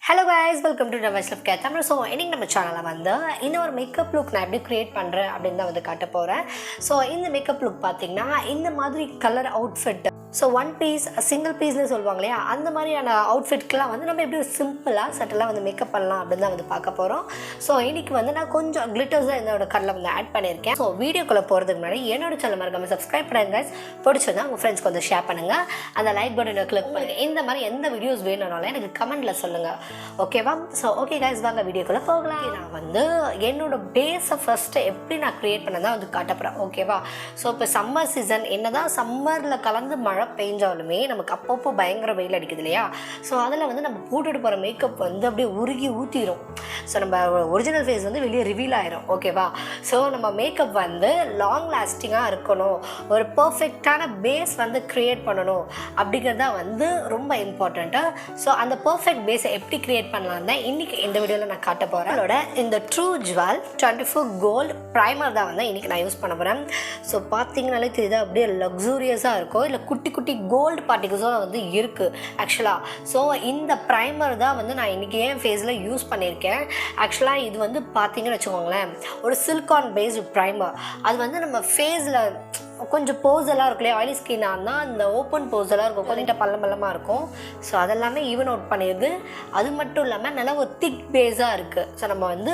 Hello guys, welcome to Dazzling Tamil. So, இன்னைக்கு நம்ம சேனல்ல வந்து இந்த ஒரு மேக்கப் லுக் நான் எப்படி கிரியேட் பண்றேன் அப்படினு தான் வந்து காட்ட போறேன். So, இந்த மேக்கப் லுக் பாத்தீங்கன்னா இந்த மாதிரி colour outfit so one piece single பீஸ்னு சொல்லுவாங்க இல்லையா, அந்த மாதிரியான அவுட்ஃபிட்க்கெலாம் வந்து நம்ம எப்படி சிம்பிளாக சட்டலாக வந்து மேக்கப் பண்ணலாம் அப்படின்னு தான் வந்து பார்க்க போகிறோம். ஸோ இன்றைக்கி வந்து நான் கொஞ்சம் கிளிட்டர்ஸ் தான் என்னோட கலரில் வந்து ஆட் பண்ணியிருக்கேன். ஸோ வீடியோக்குள்ளே போகிறதுக்கு முன்னாடி என்னோட சேனல் மறக்காமல் சப்ஸ்கிரைப் பண்ணுங்க, பிடிச்சதா உங்கள் ஃப்ரெண்ட்ஸ்க்கு வந்து ஷேர் பண்ணுங்கள், அந்த லைக் பட்டனை கிளிக் பண்ணுங்கள். இந்த மாதிரி எந்த வீடியோஸ் வேணும்னாலும் எனக்கு கமெண்ட்டில் சொல்லுங்கள், ஓகேவா? ஸோ ஓகே கைஸ், வாங்க வீடியோக்குள்ளே போகலாம். நான் வந்து என்னோட பேஸை ஃபஸ்ட்டு எப்படி நான் க்ரியேட் பண்ண தான் வந்து காட்ட போகிறேன், ஓகேவா? ஸோ இப்போ சம்மர் சீசன் என்ன தான் சம்மரில் கலந்து மழை பெஞ்சாலுமே நமக்கு அப்பப்போ பயங்கர வெயில் அடிக்குது இல்லையா? ஸோ அதில் வந்து நம்ம போட்டுட்டு போகிற மேக்கப் வந்து அப்படியே உருகி ஊற்றிடும். ஸோ நம்ம ஒரிஜினல் ஃபேஸ் வந்து வெளியே ரிவீல் ஆயிரும், ஓகேவா? ஸோ நம்ம மேக்கப் வந்து லாங் லாஸ்டிங்காக இருக்கணும், ஒரு பர்ஃபெக்டான பேஸ் வந்து க்ரியேட் பண்ணணும் அப்படிங்கிறது தான் வந்து ரொம்ப இம்பார்ட்டண்ட்டு. ஸோ அந்த பர்ஃபெக்ட் பேஸை எப்படி க்ரியேட் பண்ணலாம் தான் இன்றைக்கி இந்த வீடியோவில் நான் காட்ட போகிறேன். அதோட இந்த ட்ரூ ஜுவல் 24 கோல்டு ப்ரைமர் தான் வந்து இன்றைக்கி நான் யூஸ் பண்ண போகிறேன். ஸோ பார்த்தீங்கனாலே தெரியுது, அப்படியே லக்ஸூரியஸாக இருக்கும், இல்லை குட்டி குட்டி கோல்டு பார்ட்டிகல்ஸும் வந்து இருக்குது ஆக்சுவலாக. ஸோ இந்த ப்ரைமர் தான் வந்து நான் இன்றைக்கி என் ஃபேஸில் யூஸ் பண்ணியிருக்கேன். ஆக்சுவலாக இது வந்து பார்த்தீங்கன்னு வச்சுக்கோங்களேன், ஒரு சிலிக்கான் பேஸ்டு ப்ரைமர். அது வந்து நம்ம ஃபேஸில் கொஞ்சம் போஸெல்லாம் இருக்கும் இல்லையா, ஆயிலி ஸ்கின்னாக இருந்தால் அந்த ஓப்பன் போஸெல்லாம் இருக்கும், கொஞ்சம் பள்ளமாக இருக்கும். ஸோ அதெல்லாமே ஈவன் அவுட் பண்ணிடுது. அது மட்டும் இல்லாமல் நல்லா ஒரு திக் பேஸாக இருக்குது. ஸோ நம்ம வந்து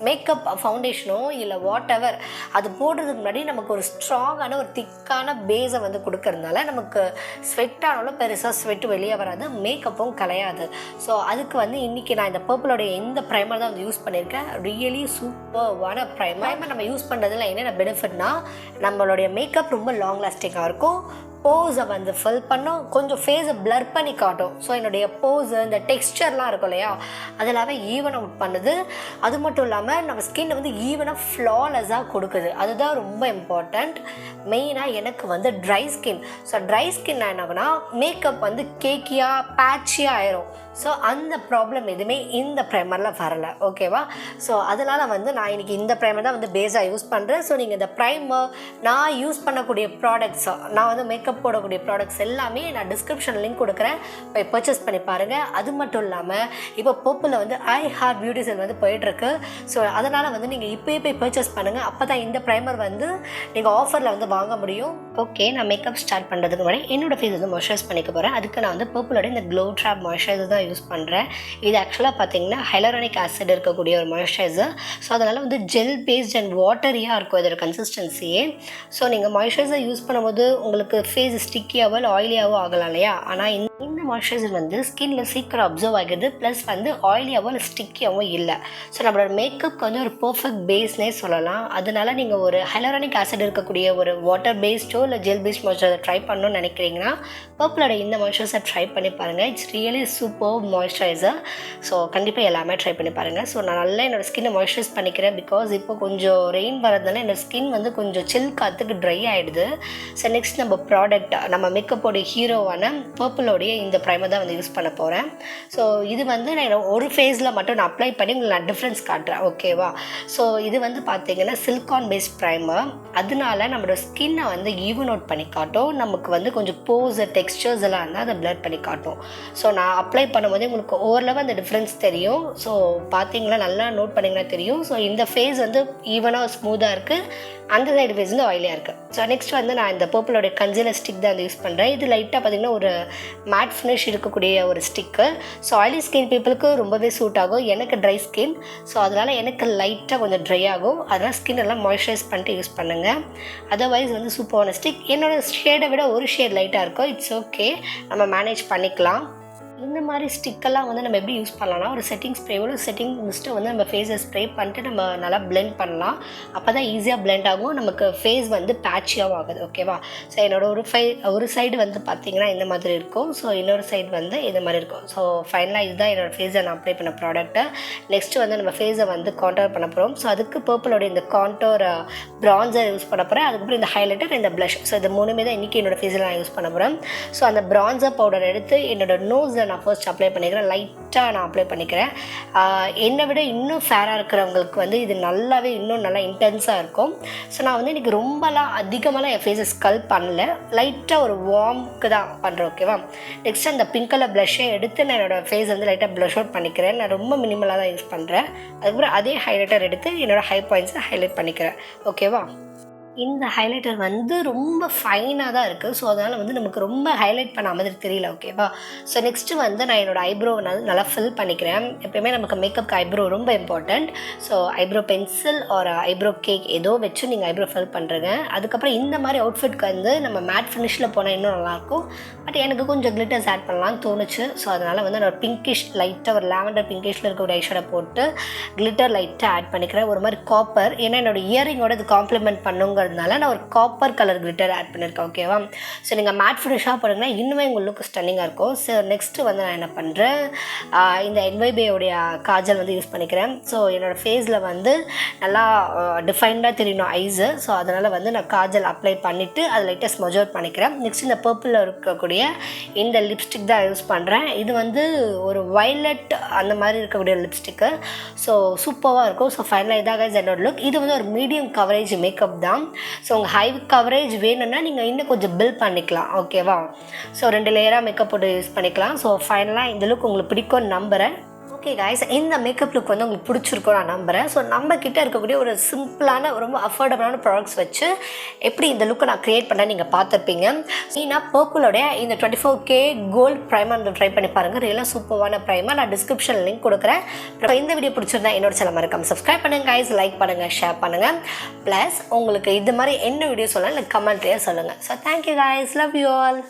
மேக்கப் ஃபவுண்டேஷனோ இல்லை வாட் எவர் அது போடுறதுக்கு முன்னாடி நமக்கு ஒரு ஸ்ட்ராங்கான ஒரு திக்கான பேஸை வந்து கொடுக்கறதுனால நமக்கு ஸ்வெட் ஆனாலும் பெருசாக ஸ்வெட் வெளியே வராது, மேக்கப்பும் கலையாது. ஸோ அதுக்கு வந்து இன்றைக்கி நான் இந்த பர்பிளோடைய இந்த ப்ரைமர் தான் வந்து யூஸ் பண்ணியிருக்கேன். ரியலி சூப்பர்வான ப்ரைமர். நம்ம யூஸ் பண்ணுறதுல என்னென்ன பெனிஃபிட்னா, நம்மளுடைய மேக்கப் ரொம்ப லாங் லாஸ்டிங்காக இருக்கும், போஸை வந்து ஃபில் பண்ணும், கொஞ்சம் ஃபேஸை பிளர் பண்ணி காட்டும். ஸோ என்னுடைய போஸு இந்த டெக்ஸ்சர்லாம் இருக்கும் இல்லையா, அதெல்லாமே ஈவன் அவுட் பண்ணுது. அது மட்டும் இல்லாமல் நம்ம ஸ்கின்னை வந்து ஈவனாக ஃப்ளாலெஸ்ஸாக கொடுக்குது. அதுதான் ரொம்ப இம்பார்ட்டண்ட். மெயினாக எனக்கு வந்து dry skin. So dry skin என்னாகுனா மேக்கப் வந்து கேக்கியாக பேட்சியாக ஆயிரும். ஸோ அந்த ப்ராப்ளம் எதுவுமே இந்த ப்ரைமரில் வரலை, ஓகேவா? ஸோ அதனால் வந்து நான் இன்றைக்கி இந்த ப்ரைமர் தான் வந்து பேஸாக யூஸ் பண்ணுறேன். ஸோ நீங்கள் இந்த ப்ரைமர் நான் யூஸ் பண்ணக்கூடிய ப்ராடக்ட்ஸ், நான் வந்து மேக்கப் போடக்கூடிய ப்ராடக்ட்ஸ் எல்லாமே நான் டிஸ்கிரிப்ஷன் லிங்க் கொடுக்குறேன், போய் பர்ச்சேஸ் பண்ணி பாருங்கள். அது மட்டும் இல்லாமல் இப்போ பர்பிளில் வந்து ஐ ஹார்ட் பியூட்டி செல் வந்து போயிட்டுருக்கு. ஸோ அதனால் வந்து நீங்கள் இப்போயே போய் பர்ச்சேஸ் பண்ணுங்கள், அப்போ தான் இந்த ப்ரைமர் வந்து நீங்கள் ஆஃபரில் வந்து வாங்க முடியும். ஓகே, நான் மேக்கப் ஸ்டார்ட் பண்ணுறதுக்கு முன்னாடி என்னோடய ஃபேஸ் வந்து மாய்ஸ்சரைஸ் பண்ணிக்க போகிறேன். அதுக்கு நான் வந்து பர்பிளோட இந்த க்ளோ ட்ராப் மாய்ஸ்சரைசர் தான் யூஸ் பண்ணுறேன். இது ஆக்சுவலாக பார்த்தீங்கன்னா ஹைலரானிக் ஆசிட் இருக்கக்கூடிய ஒரு மாய்ஸ்சரைசர். ஸோ அதனால் வந்து ஜெல் பேஸ்ட் அண்ட் வாட்டரியாக இருக்கும் இதோட கன்சிஸ்டன்சியே. ஸோ நீங்கள் மாய்ஸ்சரைசர் யூஸ் பண்ணும்போது உங்களுக்கு ஃபேஸ் ஸ்டிக்கியாவோ இல்லை ஆயிலியாவோ ஆகலாம் இல்லையா, ஆனால் இந்த மாய்ஸ்சரைசர் வந்து ஸ்கின்ல சீக்கிரம் அப்சர்வ் ஆகுது, ப்ளஸ் வந்து ஆயிலியாவோ இல்லை ஸ்டிக்கியாகவும் இல்லை. ஸோ நம்மளோட மேக்கப்க்கு வந்து ஒரு பர்ஃபெக்ட் பேஸ்னே சொல்லலாம். அதனால நீங்கள் ஒரு ஹைலரானிக் ஆசிட் இருக்கக்கூடிய ஒரு வாட்டர் பேஸ்டோ இல்லை ஜெல் பேஸ்ட் மாய்ஸ்சரைசர் ட்ரை பண்ணணும்னு நினைக்கிறீங்கன்னா பர்பிளோட இந்த மாய்ஸ்சரைசர் ட்ரை பண்ணி பாருங்கள். It's really super moisturiser. So கண்டிப்பாக எல்லாமே ட்ரை பண்ணி பாருங்கள். ஸோ நான் நல்லா என்னோடய ஸ்கின்னை மாய்ஸ்சரைஸ் பண்ணிக்கிறேன். பிகாஸ் இப்போ கொஞ்சம் ரெயின் வரதுனால என்னோடய ஸ்கின் வந்து கொஞ்சம் சில் காற்றுக்கு ட்ரை ஆகிடுது. ஸோ நெக்ஸ்ட் நம்ம ப்ராடக்ட், நம்ம மேக்கப்போடைய ஹீரோவான பர்பிளோடைய இந்த ப்ரைமர் தான் வந்து யூஸ் பண்ண போகிறேன். ஸோ இது வந்து நான் ஒரு ஃபேஸில் மட்டும் நான் அப்ளை பண்ணி உங்களுக்கு நான் டிஃப்ரென்ஸ் காட்டுறேன், ஓகேவா? ஸோ இது வந்து பார்த்தீங்கன்னா சிலிக்கான் பேஸ்ட் ப்ரைமர். அதனால நம்மளோட ஸ்கின்னை வந்து ஈவன் அவுட் பண்ணி காட்டும். நமக்கு வந்து கொஞ்சம் போஸ் டெக்ஸ்சர்ஸ் எல்லாம் இருந்தால் அதை பிளர் பண்ணி காட்டும். ஸோ நான் அப்ளை பண்ணும்போது உங்களுக்கு ஓரளவு அந்த டிஃப்ரென்ஸ் தெரியும். ஸோ பார்த்தீங்களா, நல்லா நோட் பண்ணிங்கன்னா தெரியும். ஸோ இந்த ஃபேஸ் வந்து ஈவனாக ஸ்மூத்தாக இருக்குது, அந்த சைடு ஃபேஸ் வந்து ஆயிலியாக இருக்குது. ஸோ நெக்ஸ்ட் வந்து நான் இந்த பர்பிளோடைய கன்சீலர் ஸ்டிக் தான் யூஸ் பண்ணுறேன். இது லைட்டாக பார்த்திங்கன்னா ஒரு மேட் ஃபினிஷ் இருக்கக்கூடிய ஒரு ஸ்டிக்கு. ஸோ ஆயிலி ஸ்கின் பீப்புளுக்கு ரொம்பவே சூட் ஆகும். எனக்கு ட்ரை ஸ்கின், ஸோ அதனால் எனக்கு லைட்டாக கொஞ்சம் ட்ரை ஆகும். அதனால் ஸ்கின் எல்லாம் மாய்ஸ்சரைஸ் பண்ணிட்டு யூஸ் பண்ணுங்கள். அதர்வைஸ் வந்து சூப்பரான ஸ்டிக். என்னோடய ஷேடை விட ஒரு ஷேட் லைட்டாக இருக்கும், இட்ஸ் ஓகே, நம்ம மேனேஜ் பண்ணிக்கலாம். இந்த மாதிரி ஸ்டிக்கெல்லாம் வந்து நம்ம எப்படி யூஸ் பண்ணலாம்னா, ஒரு செட்டிங் ஸ்ப்ரேவோ ஒரு செட்டிங் மிஸ்ட்டை வந்து நம்ம ஃபேஸை ஸ்ப்ரே பண்ணிட்டு நம்ம நல்லா பிளெண்ட் பண்ணலாம். அப்போ தான் ஈஸியாக பிளெண்ட் ஆகும், நமக்கு ஃபேஸ் வந்து பேட்சியாகவும் ஆகுது, ஓகேவா? ஸோ என்னோடய ஒரு சைடு வந்து பார்த்திங்கன்னா இந்த மாதிரி இருக்கும், ஸோ இன்னொரு சைடு வந்து இந்த மாதிரி இருக்கும். ஸோ ஃபைனலாக இதுதான் என்னோடய ஃபேஸை நான் அப்ளை பண்ண ப்ராடக்ட்டு. நெக்ஸ்ட்டு வந்து நம்ம ஃபேஸை வந்து கான்டோர் பண்ண போகிறோம். ஸோ அதுக்கு பர்பிளோட இந்த கான்டோர் ப்ரான்சர் யூஸ் பண்ண போகிறேன். அதுக்கப்புறம் இந்த ஹைலைட்டர், இந்த ப்ளஷ். ஸோ இது மூணுமே தான் இன்றைக்கி என்னோடய ஃபேஸில் நான் யூஸ் பண்ண போகிறேன். ஸோ அந்த ப்ரான்சர் பவுடர் எடுத்து என்னோடய நோஸ் பர்பிளில் நான் ஃபர்ஸ்ட் அப்ளை பண்ணிக்கிறேன். லைட்டாக நான் அப்ளை பண்ணிக்கிறேன். என்னை விட இன்னும் ஃபேராக இருக்கிறவங்களுக்கு வந்து இது நல்லாவே இன்னும் நல்லா இன்டென்ஸாக இருக்கும். ஸோ நான் வந்து இன்றைக்கி ரொம்பலாம் அதிகமாகலாம் என் ஃபேஸை ஸ்கல்ப் பண்ணல, லைட்டாக ஒரு வார்முக்கு தான் பண்ணுறேன். ஓகேவா? நெக்ஸ்ட் அந்த பிங்க் கலர் ப்ளஷ்ஷை எடுத்து நான் என்னோடய ஃபேஸ் வந்து லைட்டாக ப்ளஷ் அவுட் பண்ணிக்கிறேன். நான் ரொம்ப மினிமலாக தான் யூஸ் பண்ணுறேன். அதுக்கப்புறம் அதே ஹைலைட்டர் எடுத்து என்னோடய ஹை பாயிண்ட்ஸை ஹைலைட் பண்ணிக்கிறேன். ஓகேவா? இந்த ஹைலைட்டர் வந்து ரொம்ப ஃபைனாக தான் இருக்குது. ஸோ அதனால் வந்து நமக்கு ரொம்ப ஹைலைட் பண்ண மாதிரி தெரியல. ஓகேவா? ஸோ நெக்ஸ்ட்டு வந்து நான் என்னோடய ஐப்ரோவை நல்லா ஃபில் பண்ணிக்கிறேன். எப்போயுமே நமக்கு மேக்கப்க்கு ஐப்ரோ ரொம்ப இம்பார்ட்டண்ட். ஸோ ஐப்ரோ பென்சில் ஒரு ஐப்ரோ கேக் ஏதோ வச்சு நீங்கள் ஐப்ரோ ஃபில் பண்ணுறங்க. அதுக்கப்புறம் இந்த மாதிரி அவுட்ஃபிட்க்கு வந்து நம்ம மேட் ஃபினிஷில் போனால் இன்னும் நல்லாயிருக்கும். பட் எனக்கு கொஞ்சம் கிளிட்டர்ஸ் ஆட் பண்ணலாம்னு தோணுச்சு. ஸோ அதனால் வந்து நான் ஒரு பிங்கிஷ் லைட்டாக ஒரு லாவெண்டர் பிங்கிஷில் இருக்க ஒரு ஐஷேடோ போட்டு கிளிட்டர் லைட்டாக ஆட் பண்ணிக்கிறேன். ஒரு மாதிரி காப்பர், ஏன்னா என்னோடய இயரிங்கோட இது காம்ப்ளிமெண்ட் பண்ணுங்க நான் ஒரு காப்பர் கலர் கிளிட்டர் ஆட் பண்ணியிருக்கேன். ஓகேவா? ஸோ நீங்கள் மேட் ஃபினிஷாக போடுங்கன்னா இன்னுமே உங்களுக்கு ஸ்டன்னிங்காக இருக்கும். ஸோ நெக்ஸ்ட்டு வந்து நான் என்ன பண்ணுறேன், இந்த என்வைபேயோடைய காஜல் வந்து யூஸ் பண்ணிக்கிறேன். ஸோ என்னோடய ஃபேஸில் வந்து நல்லா டிஃபைன்டாக தெரியணும் ஐஸு. ஸோ அதனால் வந்து நான் காஜல் அப்ளை பண்ணிவிட்டு அதை லைட்டாக ஸ்மஜ் அவுட் பண்ணிக்கிறேன். நெக்ஸ்ட் இந்த பர்பிளில் இருக்கக்கூடிய இந்த லிப்ஸ்டிக் தான் யூஸ் பண்ணுறேன். இது வந்து ஒரு வயலட் அந்த மாதிரி இருக்கக்கூடிய லிப்ஸ்டிக்கு. ஸோ சூப்பராக இருக்கும். ஸோ ஃபைனலாக இதாக என்னோட லுக். இது வந்து ஒரு மீடியம் கவரேஜ் மேக்கப் தான். ஸோ உங்கள் ஹை கவரேஜ் வேணும்னா நீங்கள் இன்னும் கொஞ்சம் பில்ட் பண்ணிக்கலாம். ஓகேவா? ஸோ 2 லேயராக மேக்கப் போட்டு யூஸ் பண்ணிக்கலாம். ஸோ ஃபைனலாக இந்த லுக் உங்களுக்கு பிடிக்கும்னு நம்புகிறேன். ஓகே கைஸ், இந்த மேக்கப் லுக் வந்து உங்களுக்கு பிடிச்சிருக்கும் நான் நம்புகிறேன். ஸோ நம்மக்கிட்ட இருக்கக்கூடிய ஒரு சிம்பிளான ரொம்ப அஃபோர்டபுளான ப்ராடக்ட்ஸ் வச்சு எப்படி இந்த லுக்கை நான் க்ரியேட் பண்ண நீங்கள் பார்த்துருப்பீங்க. நான் பர்பிளோடைய இந்த 24K கோல்ட் ப்ரைமர் வந்து ட்ரை பண்ணி பாருங்கள். ரியலாக சூப்பரான ப்ரைமர். நான் டிஸ்கிரிப்ஷன் லிங்க் கொடுக்குறேன். இந்த வீடியோ பிடிச்சிருந்தா என்னோட சேனல் மறக்காம சப்ஸ்கிரைப் பண்ணுங்கள் கைஸ், லைக் பண்ணுங்கள், ஷேர் பண்ணுங்கள். ப்ளஸ் உங்களுக்கு இது மாதிரி என்ன வீடியோ சொல்லலாம் எனக்கு கமெண்ட்லேயே சொல்லுங்கள். So thank you guys, love you all.